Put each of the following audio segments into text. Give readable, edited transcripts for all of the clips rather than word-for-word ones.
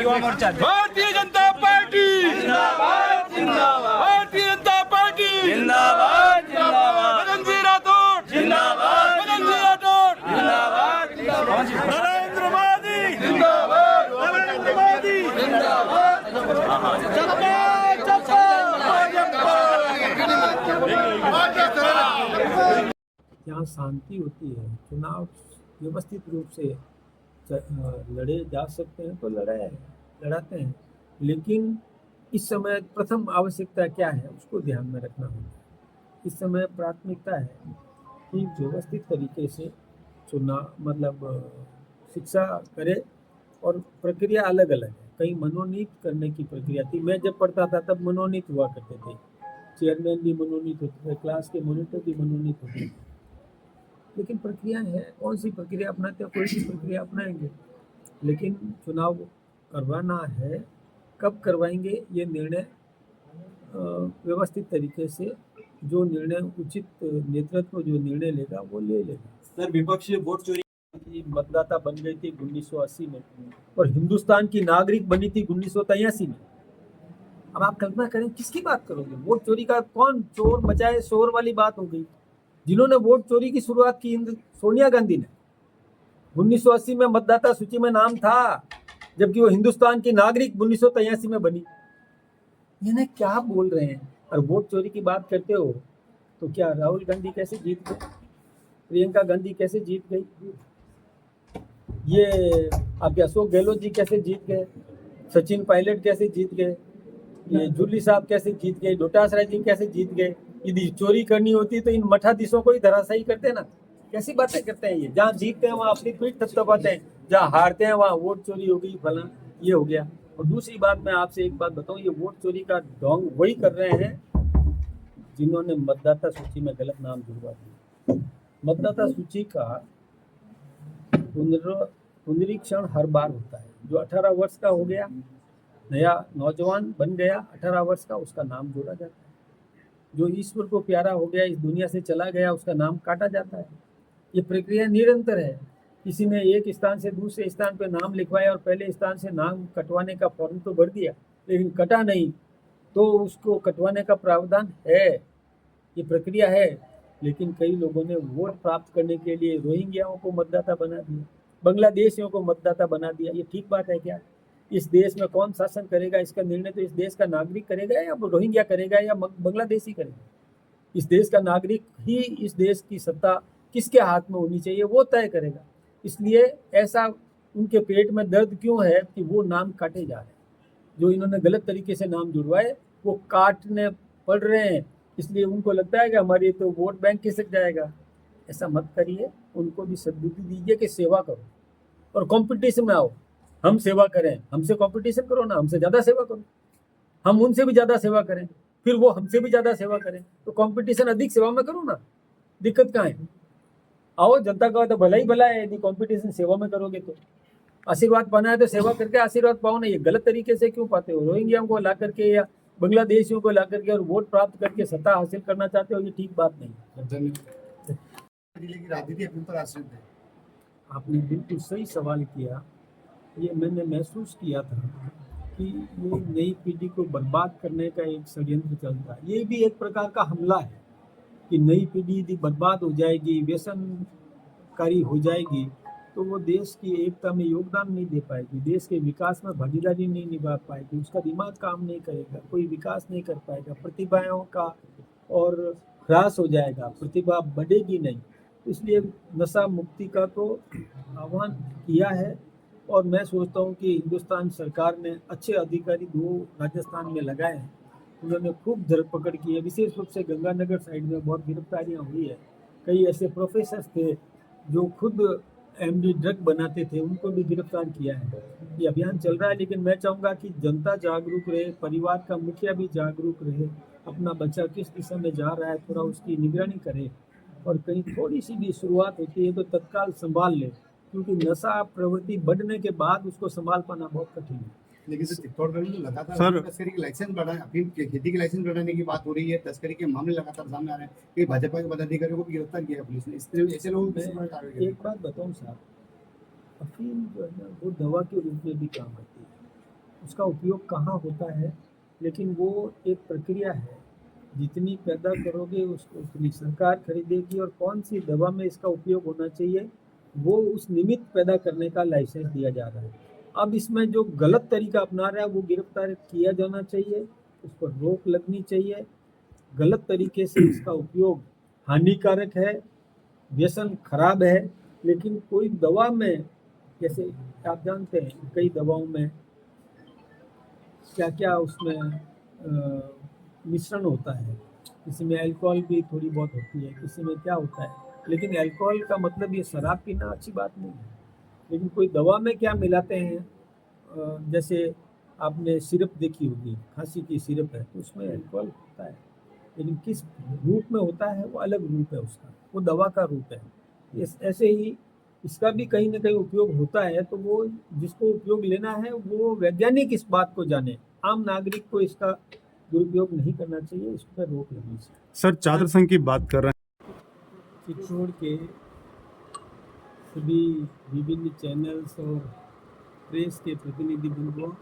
Yuva Morcha Bharatiya Janata party जिंदाबाद जिंदाबाद Bharatiya Janata party जिंदाबाद जिंदाबाद मदन जी राठौड़ जिंदाबाद मदन जी राठौड़ जिंदाबाद नरेंद्र मोदी जिंदाबाद नरेंद्र मोदी यहाँ शांति होती है, चुनाव व्यवस्थित रूप से लड़े जा सकते हैं तो लड़ाते हैं, लेकिन इस समय प्रथम आवश्यकता क्या है उसको ध्यान में रखना होगा। इस समय प्राथमिकता है कि व्यवस्थित तरीके से चुनाव शिक्षा करे, और प्रक्रिया अलग अलग है। कहीं मनोनीत करने की प्रक्रिया थी, मैं जब पढ़ता था तब मनोनीत हुआ करते थे, चेयरमैन भी मनोनीत होते थे, क्लास के मॉनिटर भी मनोनीत होते थे, लेकिन प्रक्रिया है, कौन सी प्रक्रिया अपनाते हैं, कोई सी प्रक्रिया अपनाएंगे, लेकिन चुनाव करवाना है, कब करवाएंगे ये निर्णय व्यवस्थित तरीके से, जो निर्णय उचित नेतृत्व जो निर्णय लेगा वो ले लेगा। सर, विपक्ष वोट चोरी की मतदाता बन गई थी 1980 में, और हिंदुस्तान की नागरिक बनी थी 1983 में। अब आप कल्पना करें किसकी बात करोगे? वोट चोरी का कौन चोर मचाए शोर वाली बात हो गई। जिन्होंने वोट चोरी की शुरुआत की सोनिया गांधी ने, 1980 में मतदाता सूची में नाम था, जबकि वो हिंदुस्तान की नागरिक 1983 में बनी। यानी क्या बोल रहे हैं? और वोट चोरी की बात करते हो तो क्या राहुल गांधी कैसे जीत गए, प्रियंका गांधी कैसे जीत गई, ये आपके अशोक गहलोत जी कैसे जीत गए, सचिन पायलट कैसे जीत गए, ये जुल्ली साहब कैसे जीत गए, डोटासरा जी कैसे जीत गए। यदि चोरी करनी होती तो इन मठाधीशों को ही धराशायी करते ना। कैसी बातें करते हैं ये? जहाँ जीतते हैं वहाँ अपनी पीठ थपथपाते हैं, जहाँ हारते हैं वहाँ वोट चोरी हो गई, फला ये हो गया। और दूसरी बात, मैं आपसे एक बात बताऊं, ये वोट चोरी का ढोंग वही कर रहे हैं जिन्होंने मतदाता सूची में गलत नाम जुड़वा दिया। मतदाता सूची का पुनरीक्षण हर बार होता है। जो 18 वर्ष का हो गया, नया नौजवान बन गया 18 वर्ष का, उसका नाम जोड़ा जाता है। जो ईश्वर को प्यारा हो गया, इस दुनिया से चला गया, उसका नाम काटा जाता है। ये प्रक्रिया निरंतर है। किसी ने एक स्थान से दूसरे स्थान पर नाम लिखवाया और पहले स्थान से नाम कटवाने का फॉर्म तो भर दिया, लेकिन कटा नहीं, तो उसको कटवाने का प्रावधान है, ये प्रक्रिया है। लेकिन कई लोगों ने वोट प्राप्त करने के लिए रोहिंग्याओं को मतदाता बना दिया, बांग्लादेशियों को मतदाता बना दिया। ये ठीक बात है क्या? इस देश में कौन शासन करेगा, इसका निर्णय तो इस देश का नागरिक करेगा, या रोहिंग्या करेगा, या बांग्लादेशी करेगा? इस देश का नागरिक ही इस देश की सत्ता किसके हाथ में होनी चाहिए वो तय करेगा। इसलिए ऐसा उनके पेट में दर्द क्यों है कि वो नाम काटे जा रहे हैं, जो इन्होंने गलत तरीके से नाम जुड़वाए वो काटने पड़ रहे हैं। इसलिए उनको लगता है कि हमारी तो वोट बैंक खिसक जाएगा। ऐसा मत करिए, उनको भी सद्बुद्धि दीजिए कि सेवा करो और कंपटीशन में आओ। हम सेवा करें, हमसे कंपटीशन करो ना, हमसे ज़्यादा सेवा करो, हम उनसे भी ज़्यादा सेवा करें, फिर वो हमसे भी ज़्यादा सेवा करें, तो कंपटीशन अधिक सेवा में करो ना, दिक्कत कहाँ है? आओ, जनता का तो भला ही भला है। यदि कंपटीशन सेवा में करोगे तो आशीर्वाद पाना है तो सेवा करके आशीर्वाद पाओ ना। ये गलत तरीके से क्यों पाते हो? रोहिंग्याओं को ला करके या बांग्लादेशियों को ला करके और वोट प्राप्त करके सत्ता हासिल करना चाहते हो, ये ठीक बात नहीं। राजनीति अपने पर आश्रित है। आपने बिल्कुल सही सवाल किया। ये मैंने महसूस किया था कि ये नई पीढ़ी को बर्बाद करने का एक षड्यंत्र चलता है। ये भी एक प्रकार का हमला है कि नई पीढ़ी यदि बर्बाद हो जाएगी, व्यसनकारी हो जाएगी, तो वो देश की एकता में योगदान नहीं दे पाएगी, देश के विकास में भागीदारी नहीं निभा पाएगी, उसका दिमाग काम नहीं करेगा, कोई विकास नहीं कर पाएगा, प्रतिभाओं का और ह्रास हो जाएगा, प्रतिभा बढ़ेगी नहीं। इसलिए नशा मुक्ति का तो आह्वान किया है, और मैं सोचता हूँ कि हिंदुस्तान सरकार ने अच्छे अधिकारी 2 राजस्थान में लगाए हैं, उन्होंने खूब धरपकड़ की है। विशेष रूप से गंगानगर साइड में बहुत गिरफ्तारियाँ हुई है। कई ऐसे प्रोफेसर थे जो खुद एमडी ड्रग बनाते थे, उनको भी गिरफ्तार किया है। ये अभियान चल रहा है, लेकिन मैं चाहूँगा कि जनता जागरूक रहे, परिवार का मुखिया भी जागरूक रहे, अपना बच्चा किस दिशा में जा रहा है थोड़ा उसकी निगरानी करे, और कहीं थोड़ी सी भी शुरुआत होती है तो तत्काल संभाल ले, क्योंकि नशा प्रवृत्ति बढ़ने के बाद उसको संभाल पाना बहुत कठिन है। लेकिन चित्तौड़गढ़ में लगातार तस्करी के लाइसेंस बढ़ाने, अफीम के खेती के लाइसेंस बढ़ाने की बात हो रही है, तस्करी के मामले लगातार सामने आ रहे हैं कि भाजपा के पदाधिकारियों को भी गिरफ्तार किया पुलिस ने। इस ऐसे लोगों में एक बात बताऊं साहब, अफीम जो है ना वो दवा के रूप में भी काम करती है। उसका उपयोग कहाँ होता है, लेकिन वो एक प्रक्रिया है। जितनी पैदा करोगे उसको उतनी सरकार खरीदेगी, और कौन सी दवा में इसका उपयोग होना चाहिए वो उस निमित्त पैदा करने का लाइसेंस दिया जा रहा है। अब इसमें जो गलत तरीका अपना रहा है वो गिरफ्तार किया जाना चाहिए, उस पर रोक लगनी चाहिए। गलत तरीके से इसका उपयोग हानिकारक है, व्यसन खराब है। लेकिन कोई दवा में, जैसे आप जानते हैं कई दवाओं में क्या क्या उसमें मिश्रण होता है, किसी में अल्कोहल भी थोड़ी बहुत होती है, किसी में क्या होता है। लेकिन अल्कोहल का मतलब ये शराब पीना अच्छी बात नहीं है। लेकिन कोई दवा में क्या मिलाते हैं, जैसे आपने सिरप देखी होगी, खांसी की सिरप है तो उसमें अल्कोहल होता है, लेकिन किस रूप में होता है वो अलग रूप है उसका, वो दवा का रूप है। ऐसे ही इसका भी कहीं ना कहीं उपयोग होता है, तो वो जिसको उपयोग लेना है वो वैज्ञानिक इस बात को जाने। आम नागरिक को इसका दुरुपयोग नहीं करना चाहिए, इस पर रोक लगनी चाहिए। सर चादर संघ की बात कर रहे हैं, चित्तौड़ के सभी विभिन्न चैनल्स और प्रेस के प्रतिनिधिगण को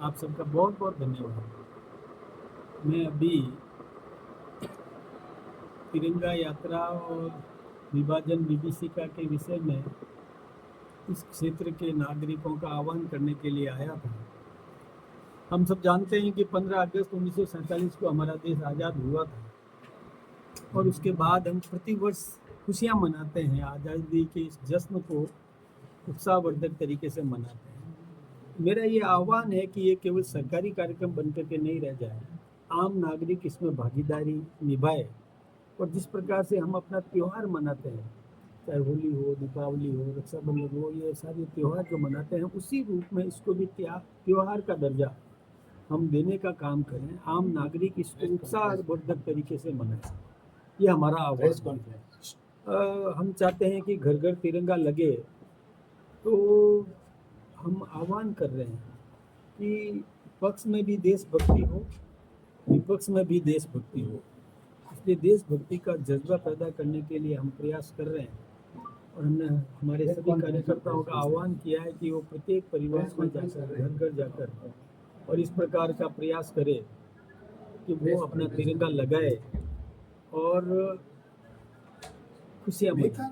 आप सबका बहुत बहुत धन्यवाद। मैं अभी तिरंगा यात्रा और विभाजन विभीषिका के विषय में इस क्षेत्र के नागरिकों का आह्वान करने के लिए आया था। हम सब जानते हैं कि 15 अगस्त 1947 को हमारा देश आज़ाद हुआ था, और उसके बाद हम प्रतिवर्ष खुशियाँ मनाते हैं, आज़ादी के इस जश्न को उत्साहवर्धक तरीके से मनाते हैं। मेरा ये आह्वान है कि ये केवल सरकारी कार्यक्रम बनकर के नहीं रह जाए, आम नागरिक इसमें भागीदारी निभाए। और जिस प्रकार से हम अपना त्यौहार मनाते हैं, चाहे होली हो, दीपावली हो, रक्षाबंधन हो, ये सारे त्यौहार जो मनाते हैं उसी रूप में इसको भी त्यौहार का दर्जा हम देने का काम करें। आम नागरिक इसको उत्साहवर्धक तरीके से मनाए, ये हमारा आह्वान है। हम चाहते हैं कि घर घर तिरंगा लगे, तो हम आह्वान कर रहे हैं कि पक्ष में भी देशभक्ति हो, विपक्ष में भी देशभक्ति हो। इसलिए देशभक्ति का जज्बा पैदा करने के लिए हम प्रयास कर रहे हैं, और हमने हमारे सभी कार्यकर्ताओं का आह्वान किया है कि वो प्रत्येक परिवार में जाकर, घर घर जाकर और इस प्रकार का प्रयास करे कि वो अपना तिरंगा लगाए और खुशियाँ मनाए।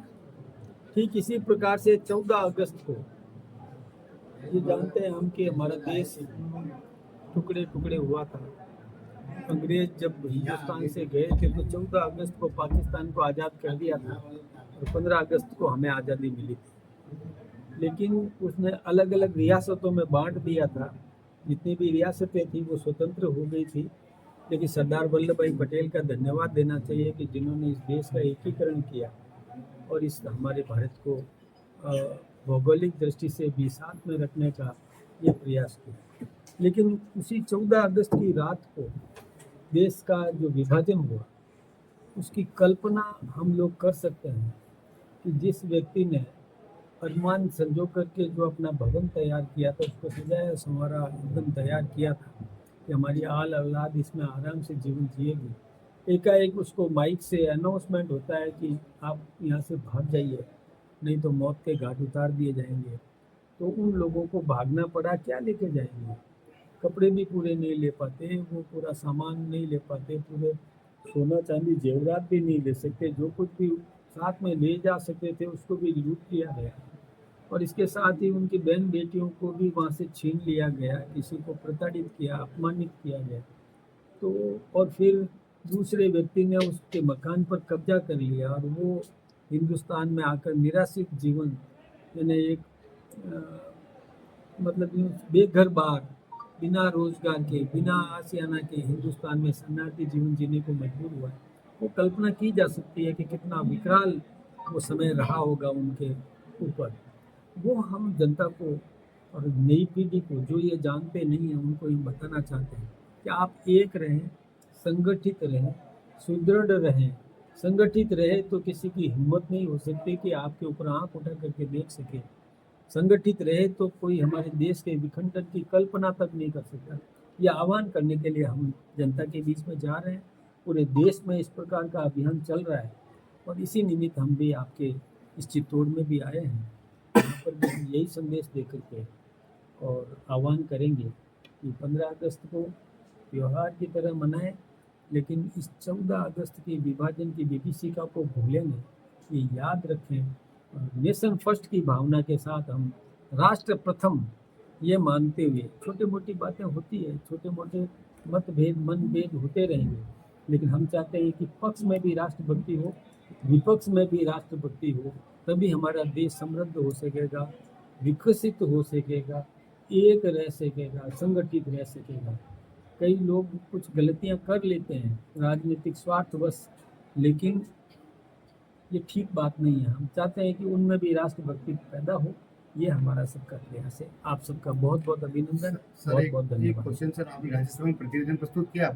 ठीक इसी प्रकार से 14 अगस्त को ये जानते हैं हम कि हमारा देश टुकड़े टुकड़े हुआ था। अंग्रेज जब हिंदुस्तान से गए थे तो 14 अगस्त को पाकिस्तान को आज़ाद कर दिया था, और 15 अगस्त को हमें आज़ादी मिली थी। लेकिन उसने अलग अलग रियासतों में बांट दिया था, जितनी भी रियासतें थी वो स्वतंत्र हो गई थी। लेकिन सरदार वल्लभ भाई पटेल का धन्यवाद देना चाहिए कि जिन्होंने इस देश का एकीकरण किया और इस हमारे भारत को भौगोलिक दृष्टि से भी साथ में रखने का ये प्रयास किया। लेकिन उसी 14 अगस्त की रात को देश का जो विभाजन हुआ, उसकी कल्पना हम लोग कर सकते हैं कि जिस व्यक्ति ने अनुमान संजो करके जो अपना भवन तैयार किया था, उसको सजाया संवारा एकदम तैयार किया था कि हमारी आल औलाद इसमें आराम से जीवन जिएगी, एकाएक उसको माइक से अनाउंसमेंट होता है कि आप यहाँ से भाग जाइए, नहीं तो मौत के घाट उतार दिए जाएंगे। तो उन लोगों को भागना पड़ा, क्या लेके जाएंगे? कपड़े भी पूरे नहीं ले पाते, वो पूरा सामान नहीं ले पाते, पूरे सोना चांदी जेवरात भी नहीं ले सकते, जो कुछ भी साथ में ले जा सकते थे उसको भी लूट लिया गया। और इसके साथ ही उनकी बहन बेटियों को भी वहाँ से छीन लिया गया, किसी को प्रताड़ित किया, अपमानित किया गया। तो और फिर दूसरे व्यक्ति ने उसके मकान पर कब्जा कर लिया, और वो हिंदुस्तान में आकर निराश्रित जीवन, यानी एक मतलब बेघर बार, बिना रोजगार के, बिना आशियाना के हिंदुस्तान में शरणार्थी जीवन जीने को मजबूर हुआ है। वो कल्पना की जा सकती है कि कितना विकराल वो समय रहा होगा उनके ऊपर। वो हम जनता को और नई पीढ़ी को जो ये जानते नहीं हैं उनको हम बताना चाहते हैं कि आप एक रहें, संगठित रहें, सुदृढ़ रहें। संगठित रहे तो किसी की हिम्मत नहीं हो सकती कि आपके ऊपर आंख उठा करके देख सके। संगठित रहे तो कोई हमारे देश के विखंडन की कल्पना तक नहीं कर सकता। ये आह्वान करने के लिए हम जनता के बीच में जा रहे हैं। पूरे देश में इस प्रकार का अभियान चल रहा है, और इसी निमित्त हम भी आपके इस चित्तौड़ में भी आए हैं, यहाँ पर भी हम यही संदेश दे करके और आह्वान करेंगे कि 15 अगस्त को त्यौहार की तरह मनाएं, लेकिन इस 14 अगस्त की विभाजन की विभीषिका को भूलेंगे, ये याद रखें। नेशन फर्स्ट की भावना के साथ हम राष्ट्र प्रथम ये मानते हुए, छोटी मोटी बातें होती है, छोटे मोटे मतभेद मनभेद होते रहेंगे, लेकिन हम चाहते हैं कि पक्ष में भी राष्ट्रभक्ति हो, विपक्ष में भी राष्ट्रभक्ति हो, तभी हमारा देश समृद्ध हो सकेगा, विकसित हो सकेगा, एक रह सकेगा, संगठित रह सकेगा। कई लोग कुछ गलतियां कर लेते हैं राजनीतिक स्वार्थवश, लेकिन ये ठीक बात नहीं है। हम चाहते हैं कि उनमें भी राष्ट्रभक्ति पैदा हो, ये हमारा सबका प्रयास है। आप सबका बहुत बहुत अभिनंदन, सर बहुत एक बहुत धन्यवाद। क्वेश्चन सर, आपने राज्यसभा में प्रतिवेदन प्रस्तुत किया।